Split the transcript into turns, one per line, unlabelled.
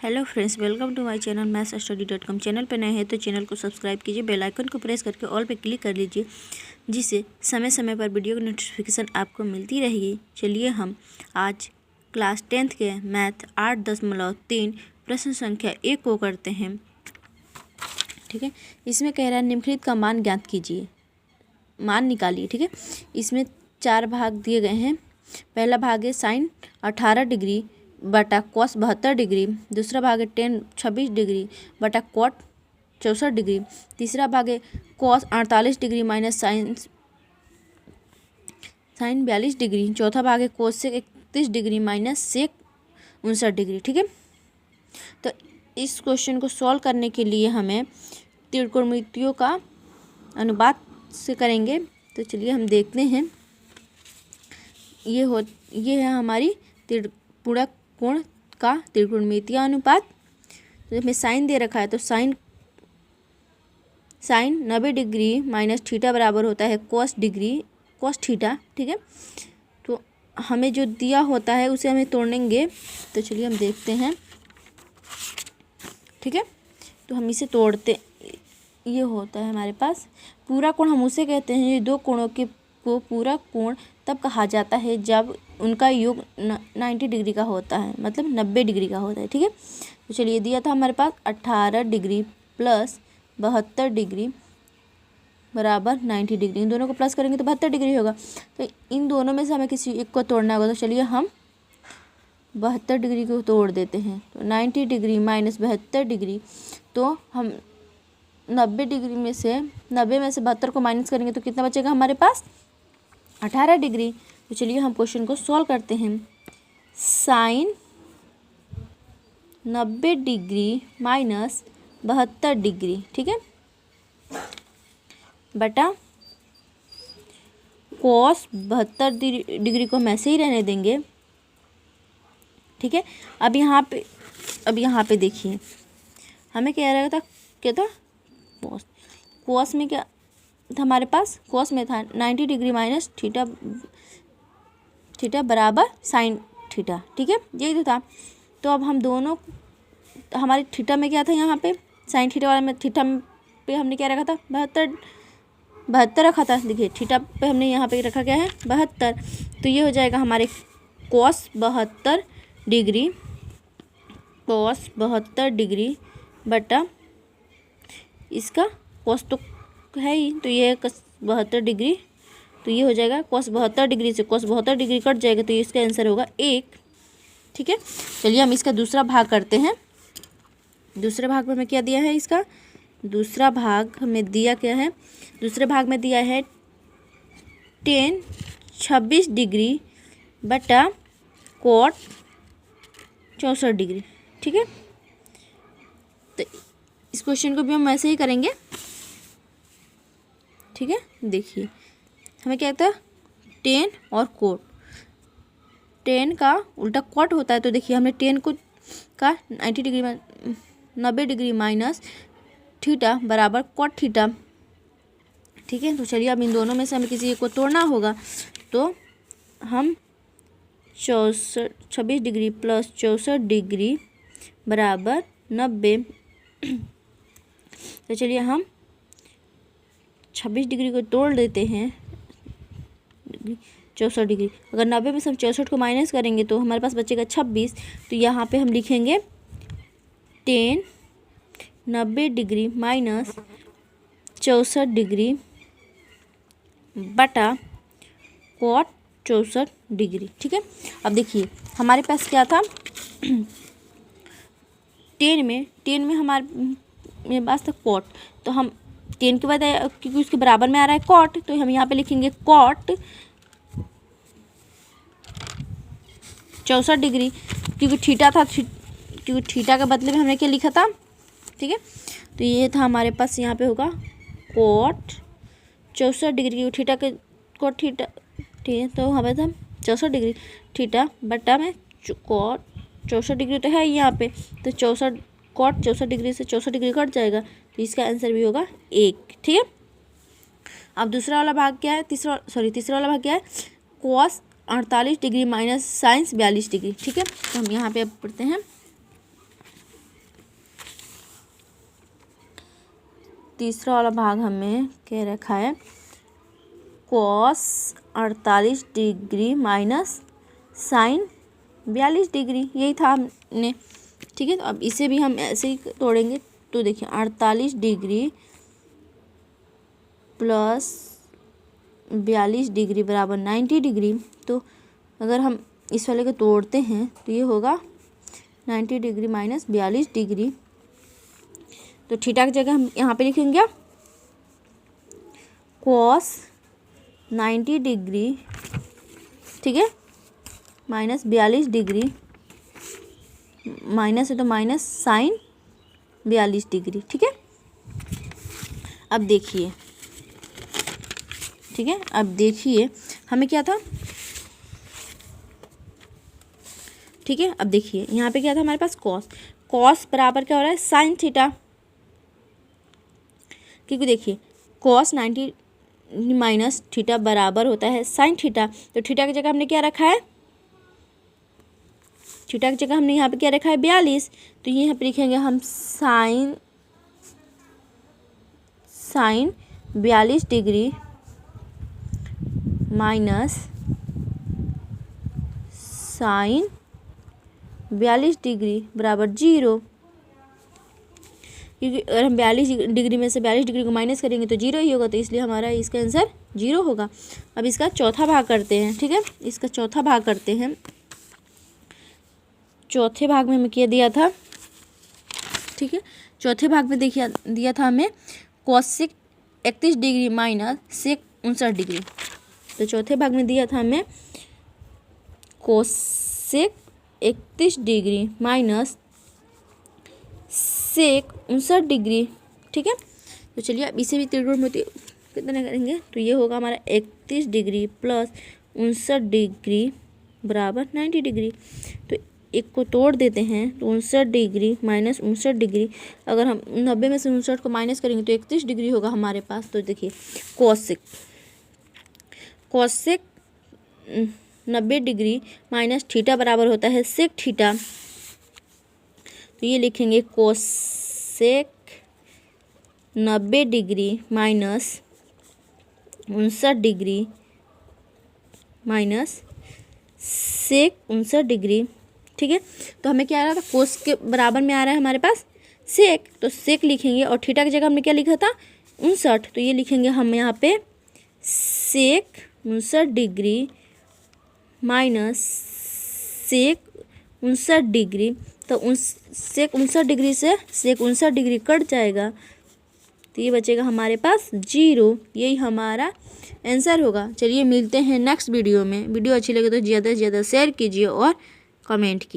Hello friends, welcome to my channel mathsstudy.com। Channel पर नए हैं तो चैनल को सब्सक्राइब कीजिए, बेल आइकन को प्रेस करके ऑल पे क्लिक कर लीजिए, जिससे समय समय पर वीडियो की नोटिफिकेशन आपको मिलती रहेगी। चलिए हम आज क्लास 10th के मैथ 8.3 प्रश्न संख्या 1 को करते हैं। ठीक है, इसमें कह रहा है निम्नलिखित का मान ज्ञात कीजिए, मान निकालिए। ठीक है, इसमें 4 भाग दिए गए हैं। पहला भाग है साइन 18 डिग्री बटा कॉस 72 डिग्री। दूसरा भाग है टेन 26 डिग्री बटा कॉट 64 डिग्री। तीसरा भाग है cos 48 degree minus sine 42 degree. चौथा भाग है कोस से 31 डिग्री माइनस सेक 59 डिग्री। ठीक है, तो इस क्वेश्चन को सॉल्व करने के लिए हमें त्रिकोणमितियों का अनुपात से करेंगे। तो चलिए हम देखते हैं। ये है हमारी पूरा कोण का त्रिकोणमितीय अनुपात। तो इसमें साइन दे रखा है, तो साइन 90 डिग्री माइनस थीटा बराबर होता है कॉस थीटा। ठीक है, तो हमें जो दिया होता है उसे हमें तोड़ेंगे। तो चलिए हम देखते हैं। ठीक है, तो हम इसे तोड़ते, ये होता है हमारे पास पूरा कोण। हम उसे कहते हैं, ये दो कोणों को पूरा कोण तब कहा जाता है जब उनका योग 90 डिग्री का होता है, मतलब 90 डिग्री का होता है। ठीक है, तो चलिए दिया था हमारे पास 18 डिग्री प्लस 72 डिग्री बराबर 90 डिग्री। इन दोनों को प्लस करेंगे तो 72 डिग्री होगा। तो इन दोनों में से हमें किसी एक को तोड़ना होगा। तो चलिए हम 72 डिग्री को तोड़ देते हैं। तो 90 डिग्री माइनस 72 डिग्री, तो हम 90 डिग्री में से 72 को माइनस करेंगे तो कितना बचेगा हमारे पास 18 डिग्री। तो चलिए हम क्वेश्चन को सॉल्व करते हैं। साइन 90 डिग्री माइनस 72 डिग्री, ठीक है, बटा कॉस 72 डिग्री को हम ऐसे ही रहने देंगे। ठीक है, अब यहाँ पे देखिए हमें क्या रहा था, कॉस में क्या था हमारे पास, कॉस में था 90 डिग्री माइनस थीटा बराबर साइन थीटा। ठीक है, यही तो था। तो अब हम दोनों, हमारे थीटा में क्या था, यहाँ पे साइन थीटा वाले में थीटा पे हमने क्या रखा था 72 रखा था। देखिए थीटा पे हमने यहाँ पे रखा क्या है 72। तो ये हो जाएगा हमारे कॉस 72 डिग्री बटा इसका कॉस तो है ही, तो ये 72 डिग्री। तो ये हो जाएगा कॉस 72 डिग्री से कॉस 72 डिग्री कट जाएगा, तो इसका आंसर होगा 1। ठीक है, चलिए हम इसका दूसरा भाग करते हैं। दूसरे भाग में हमें क्या दिया है, इसका दूसरा भाग हमें दिया क्या है, दूसरे भाग में दिया है टेन 26 डिग्री बटा कॉट 64 डिग्री। ठीक है, तो इस क्वेश्चन को भी हम ऐसे ही करेंगे। ठीक है, देखिए हमें क्या था, टेन और कोट, टेन का उल्टा कॉट होता है। तो देखिए हमने टेन को का 90 डिग्री माइनस थीटा बराबर कॉट थीटा। ठीक है, तो चलिए अब इन दोनों में से हमें किसी एक को तोड़ना होगा। तो हम 26 डिग्री प्लस 64 डिग्री बराबर 90। तो चलिए हम 26 डिग्री को तोड़ देते हैं, 64 डिग्री। अगर 90 में से हम 64 को माइनस करेंगे तो हमारे पास बचेगा 26। तो यहाँ पे हम लिखेंगे 90 डिग्री माइनस 64 डिग्री बटा कॉट 64 डिग्री। ठीक है, अब देखिए हमारे पास क्या था, 10 में हमारे पास था कॉट। तो हम 10 के बाद क्योंकि उसके बराबर में आ रहा है कॉट, तो हम यहाँ पे लिखेंगे कॉट 64 डिग्री, क्योंकि थीटा था, क्योंकि थीटा के बदले में हमने क्या लिखा था। ठीक है, तो ये था हमारे पास, यहाँ पे होगा कॉट 64 डिग्री, क्योंकि थीटा के कॉट थीटा। ठीक है, तो हमें था 64 डिग्री थीटा बटा में कॉट 64 डिग्री तो है यहाँ पे, तो 64 कॉट 64 डिग्री से 64 डिग्री कट जाएगा, तो इसका आंसर भी होगा 1। ठीक है, अब दूसरा वाला भाग क्या है, तीसरा वाला भाग क्या है, cos 48 degree minus science 42 degree. ठीक है, तो हम यहाँ पे अब पढ़ते हैं तीसरा वाला भाग हमें कह रखा है cos 48 degree minus sine 42 degree, यही था हमने। ठीक है, तो अब इसे भी हम ऐसे ही तोड़ेंगे। तो देखिए 48 डिग्री प्लस 42 डिग्री बराबर 90 डिग्री। तो अगर हम इस वाले को तोड़ते हैं तो ये होगा 90 डिग्री माइनस 42 डिग्री। तो थीटा की जगह हम यहाँ पे लिखेंगे क्या, cos 90 डिग्री, ठीक है, माइनस 42 डिग्री, माइनस है तो माइनस साइन 42 डिग्री। ठीक है, अब देखिए, ठीक है, अब देखिए हमें क्या था, ठीक है, अब देखिए यहाँ पे क्या था हमारे पास कॉस बराबर क्या हो रहा है साइन थीटा, क्योंकि देखिए cos 90 माइनस थीटा बराबर होता है साइन थीटा। तो थीटा की जगह हमने क्या रखा है, थीटा की जगह हमने यहाँ पे क्या रखा है 42। तो ये यहाँ पे लिखेंगे हम sine 42 degree minus sine 42 degree बराबर 0, क्योंकि अगर हम 42 डिग्री में से 42 डिग्री को माइनस करेंगे तो 0 ही होगा, तो इसलिए हमारा इसका आंसर 0 होगा। अब इसका चौथा भाग करते हैं। ठीक है, इसका चौथा भाग करते हैं। चौथे भाग में हमें क्या दिया था, ठीक है, चौथे भाग में देखिए दिया था हमें cosec 31 degree minus sec 59 degree. तो चौथे भाग में दिया था हमें cosec 31 degree minus sec 59 degree. ठीक है, तो चलिए अब इसे भी त्रिकोणमिति कितना करेंगे, तो ये होगा हमारा 31 डिग्री प्लस 59 डिग्री बराबर 90 डिग्री। तो एक को तोड़ देते हैं तो 59 डिग्री माइनस 59 डिग्री, अगर हम 90 में से 59 को माइनस करेंगे तो 31 डिग्री होगा हमारे पास। तो देखिए कोसेक 90 डिग्री माइनस थीटा बराबर होता है सेक थीटा। तो ये लिखेंगे cosec 90 degree minus 59 degree minus sec 59 degree. ठीक है, तो हमें क्या आ रहा था, कोस के बराबर में आ रहा है हमारे पास सेक, तो सेक लिखेंगे और थीटा की जगह हमने क्या लिखा था 59। तो ये लिखेंगे हम यहाँ पे सेक 59 डिग्री माइनस सेक 59 डिग्री। तो सेक 59 डिग्री से सेक 59 डिग्री कट जाएगा, तो ये बचेगा हमारे पास 0। यही हमारा आंसर होगा। चलिए मिलते हैं नेक्स्ट वीडियो में। वीडियो अच्छी लगे तो ज़्यादा से ज़्यादा शेयर कीजिए और कमेंट कीजिए।